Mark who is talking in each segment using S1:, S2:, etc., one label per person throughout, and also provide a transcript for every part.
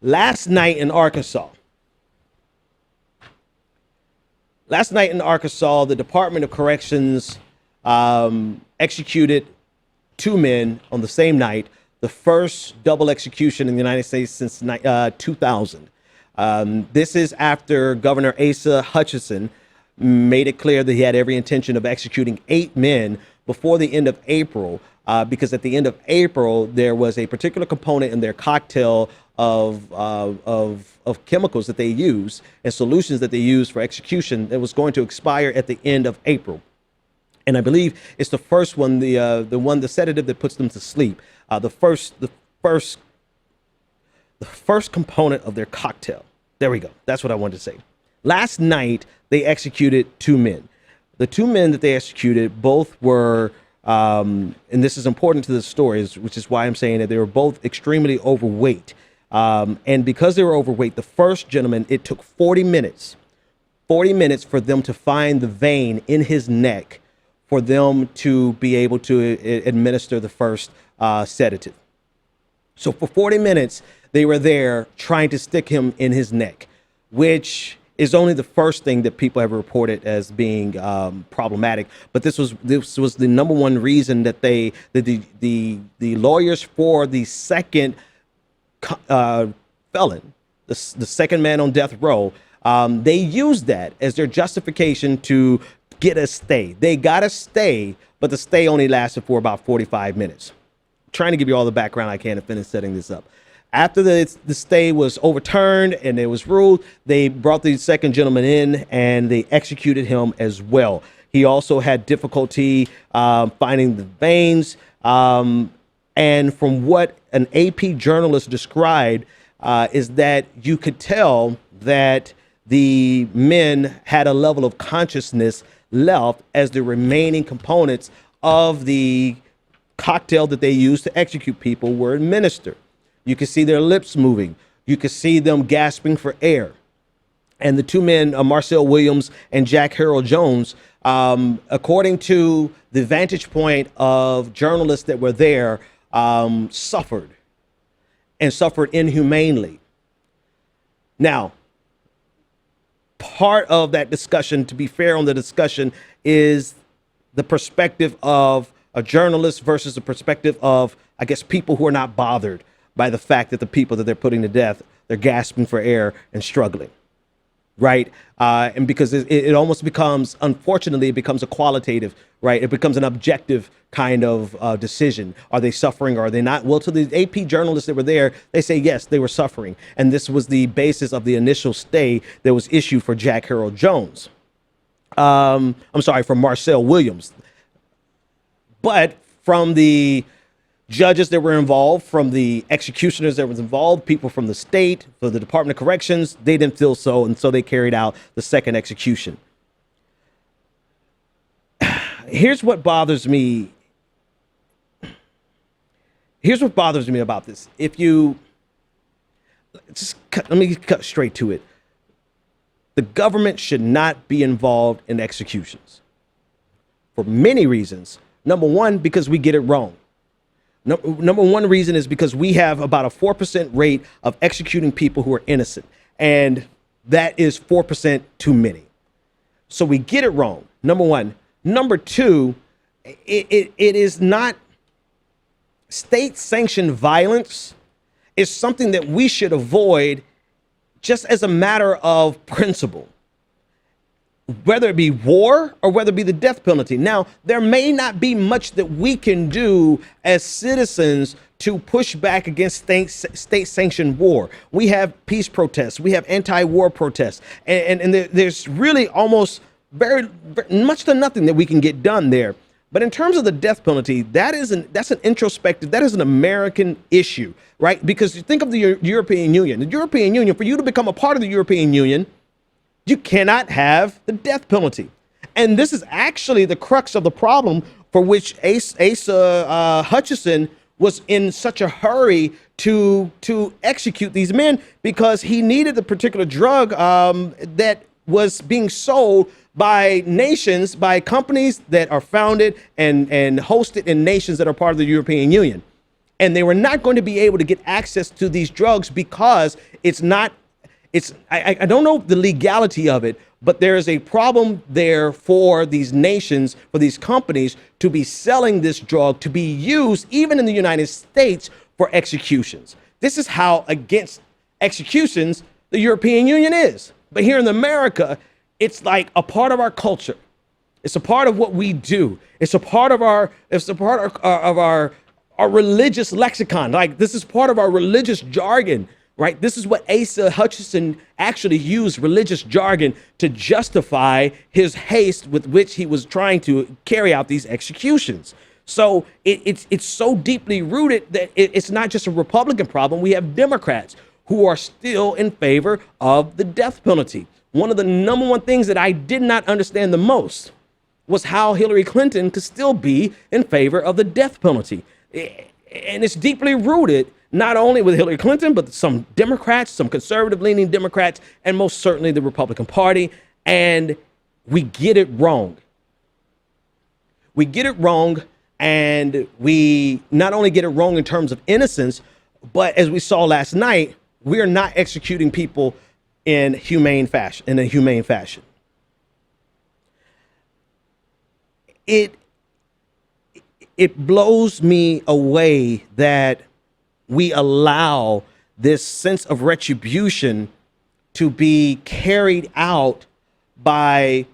S1: Last night in Arkansas, the Department of Corrections executed 2 men on the same night, the first double execution in the United States since 2000. This is after Governor Asa Hutchinson made it clear that he had every intention of executing 8 men before the end of April, because at the end of April, there was a particular component in their cocktail of chemicals that they use and solutions that they use for execution that was going to expire at the end of April. And I believe it's the first one, the sedative that puts them to sleep. The first component of their cocktail. There we go. That's what I wanted to say. Last night, they executed 2 men. The 2 men that they executed, both were, and this is important to the stories, which is why I'm saying that they were both extremely overweight. And because they were overweight, the first gentleman, it took 40 minutes for them to find the vein in his neck for them to be able to administer the first sedative. So for 40 minutes, they were there trying to stick him in his neck, which is only the first thing that people have reported as being problematic. But this was the number one reason that the lawyers for the second felon, the second man on death row, they used that as their justification to get a stay. They got a stay, but the stay only lasted for about 45 minutes. I'm trying to give you all the background I can to finish setting this up. After the stay was overturned and it was ruled, they brought the second gentleman in and they executed him as well. He also had difficulty finding the veins. And from what an AP journalist described is that you could tell that the men had a level of consciousness left as the remaining components of the cocktail that they used to execute people were administered. You could see their lips moving. You could see them gasping for air. And the 2 men, Marcel Williams and Jack Harold Jones, according to the vantage point of journalists that were there, suffered inhumanely. Now, part of that discussion, to be fair on the discussion, is the perspective of a journalist versus the perspective of, I guess, people who are not bothered by the fact that the people that they're putting to death, they're gasping for air and struggling, right? And because it almost becomes, unfortunately, it becomes a qualitative, right? It becomes an objective kind of decision. Are they suffering or are they not? Well, to the AP journalists that were there, they say, yes, they were suffering. And this was the basis of the initial stay that was issued for Jack Harold Jones. I'm sorry, for Marcel Williams. But from the judges that were involved, from the executioners that was involved, people from the state, for the Department of Corrections, they didn't feel so, and so they carried out the second execution. Here's what bothers me. Here's what bothers me about this. Let me cut straight to it. The government should not be involved in executions for many reasons. Number one, because we get it wrong. Number one reason is because we have about a 4% rate of executing people who are innocent. And that is 4% too many. So we get it wrong. Number one. Number two, it is not state-sanctioned violence is something that we should avoid just as a matter of principle, whether it be war or whether it be the death penalty. Now, there may not be much that we can do as citizens to push back against state-sanctioned war. We have peace protests. We have anti-war protests. And there's really almost very much to nothing that we can get done there. But in terms of the death penalty, that's an introspective, that is an American issue, right? Because you think of the European Union. The European Union, for you to become a part of the European Union, you cannot have the death penalty. And this is actually the crux of the problem for which Asa Hutchinson was in such a hurry to execute these men, because he needed the particular drug that was being sold by nations, by companies that are founded and hosted in nations that are part of the European Union. And they were not going to be able to get access to these drugs because I don't know the legality of it, but there is a problem there for these nations, for these companies to be selling this drug to be used even in the United States for executions. This is how against executions the European Union is. But here in America, it's like a part of our culture. It's a part of what we do. It's a part of our religious lexicon. Like, this is part of our religious jargon, right? This is what Asa Hutchinson actually used, religious jargon, to justify his haste with which he was trying to carry out these executions. So it's so deeply rooted that it's not just a Republican problem. We have Democrats who are still in favor of the death penalty. One of the number one things that I did not understand the most was how Hillary Clinton could still be in favor of the death penalty. And it's deeply rooted not only with Hillary Clinton, but some Democrats, some conservative-leaning Democrats, and most certainly the Republican Party. And we get it wrong. We get it wrong, and we not only get it wrong in terms of innocence, but as we saw last night, we are not executing people in a humane fashion. It blows me away that we allow this sense of retribution to be carried out by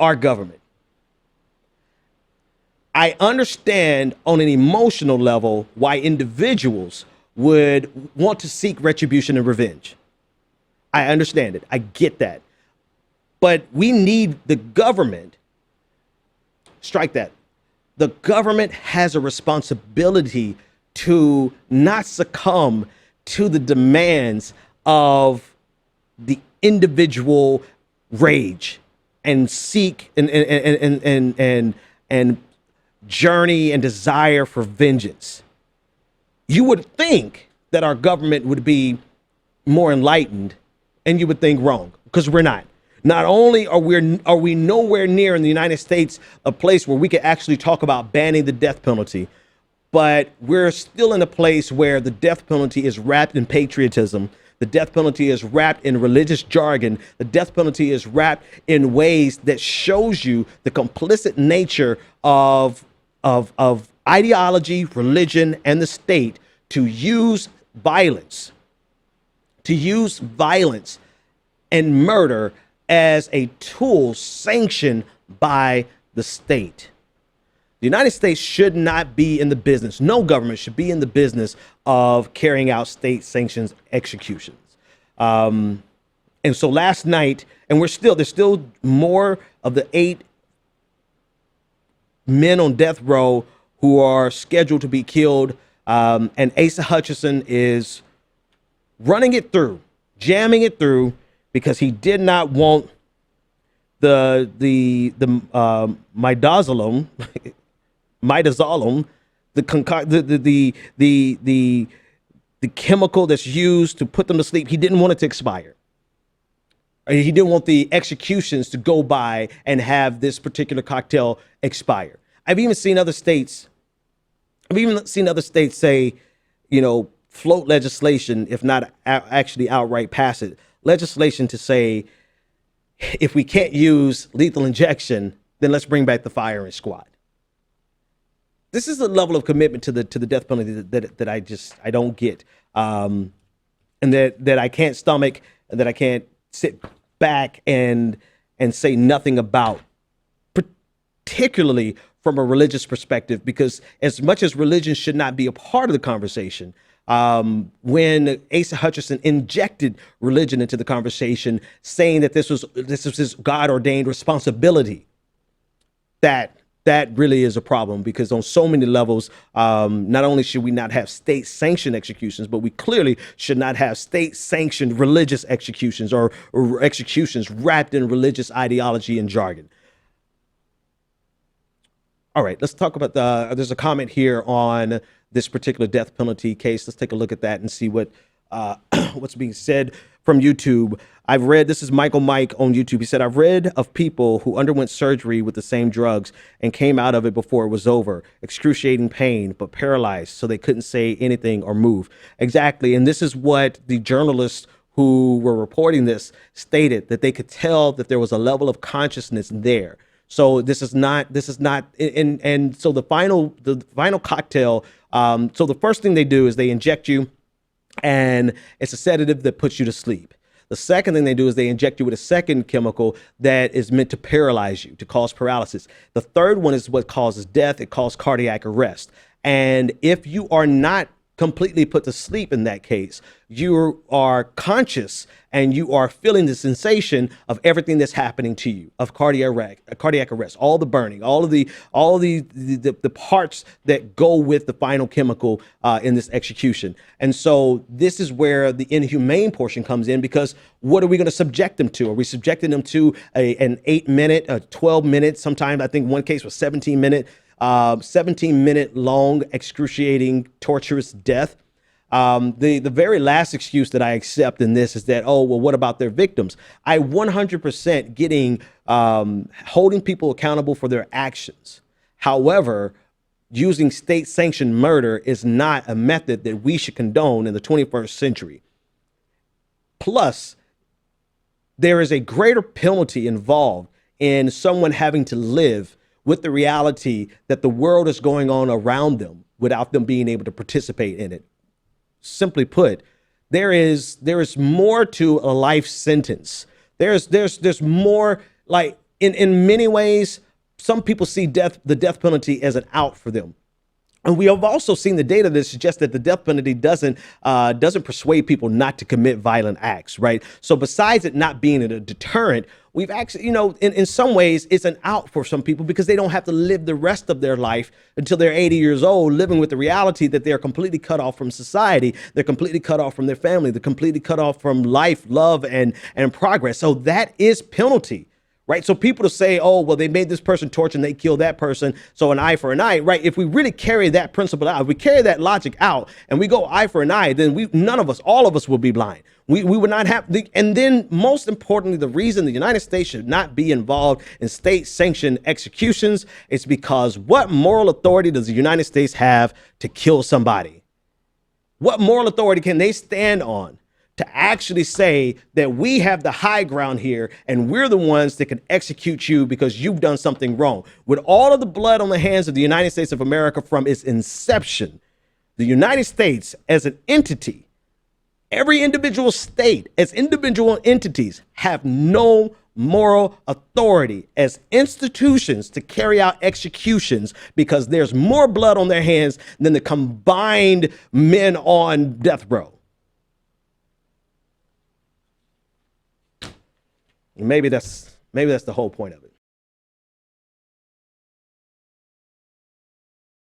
S1: our government. I understand on an emotional level why individuals would want to seek retribution and revenge. I understand it. I get that. But we need the government. Strike that. The government has a responsibility to not succumb to the demands of the individual rage and seek and journey and desire for vengeance. You would think that our government would be more enlightened, and you would think wrong, because we're not. Not only are we nowhere near in the United States a place where we could actually talk about banning the death penalty, but we're still in a place where the death penalty is wrapped in patriotism. The death penalty is wrapped in religious jargon. The death penalty is wrapped in ways that shows you the complicit nature of ideology, religion, and the state to use violence and murder as a tool sanctioned by the state. The United States should not be in the business. No government should be in the business of carrying out state sanctions executions. And so last night, and there's still more of the 8 men on death row who are scheduled to be killed. And Asa Hutchinson is running it through, jamming it through, because he did not want the midazolam, the chemical that's used to put them to sleep. He didn't want it to expire. He didn't want the executions to go by and have this particular cocktail expire. I've even seen other states say, float legislation, if not actually outright pass it, legislation to say, if we can't use lethal injection, then let's bring back the firing squad. This is a level of commitment to the death penalty that I don't get, and that I can't stomach, that I can't sit back and say nothing about, particularly from a religious perspective, because as much as religion should not be a part of the conversation, when Asa Hutchinson injected religion into the conversation, saying that this was his God-ordained responsibility, that really is a problem, because on so many levels, not only should we not have state-sanctioned executions, but we clearly should not have state-sanctioned religious executions or executions wrapped in religious ideology and jargon. All right, let's talk about there's a comment here on this particular death penalty case. Let's take a look at that and see what what's being said from YouTube. I've read, this is Michael Mike on YouTube. He said, I've read of people who underwent surgery with the same drugs and came out of it before it was over. Excruciating pain, but paralyzed, so they couldn't say anything or move. Exactly. And this is what the journalists who were reporting this stated, that they could tell that there was a level of consciousness there. So this is not, and so the final cocktail, so the first thing they do is they inject you, and it's a sedative that puts you to sleep. The second thing they do is they inject you with a second chemical that is meant to paralyze you, to cause paralysis. The third one is what causes death. It causes cardiac arrest. And if you are not completely put to sleep in that case, you are conscious and you are feeling the sensation of everything that's happening to you, of cardiac arrest, all the burning, all of the parts that go with the final chemical in this execution. And so this is where the inhumane portion comes in, because what are we going to subject them to? Are we subjecting them to an 8-minute, a 12-minute, sometimes I think one case was 17-minute, 17-minute long, excruciating, torturous death. The very last excuse that I accept in this is that, oh, well, what about their victims? I 100% getting holding people accountable for their actions. However, using state-sanctioned murder is not a method that we should condone in the 21st century. Plus, there is a greater penalty involved in someone having to live with the reality that the world is going on around them without them being able to participate in it. Simply put, there is more to a life sentence. There's more, like, in many ways, some people see the death penalty as an out for them. And we have also seen the data that suggests that the death penalty doesn't persuade people not to commit violent acts, right? So besides it not being a deterrent, we've actually, in some ways, it's an out for some people because they don't have to live the rest of their life until they're 80 years old, living with the reality that they're completely cut off from society. They're completely cut off from their family. They're completely cut off from life, love, and progress. So that is penalty. Right. So people to say, oh, well, they made this person torture and they killed that person, so an eye for an eye. Right. If we really carry that principle out, if we carry that logic out and we go eye for an eye, then none of us, all of us will be blind. We would not have and then most importantly, the reason the United States should not be involved in state sanctioned executions is because what moral authority does the United States have to kill somebody? What moral authority can they stand on to actually say that we have the high ground here and we're the ones that can execute you because you've done something wrong? With all of the blood on the hands of the United States of America from its inception, the United States as an entity, every individual state as individual entities have no moral authority as institutions to carry out executions because there's more blood on their hands than the combined men on death row. Maybe that's the whole point of it.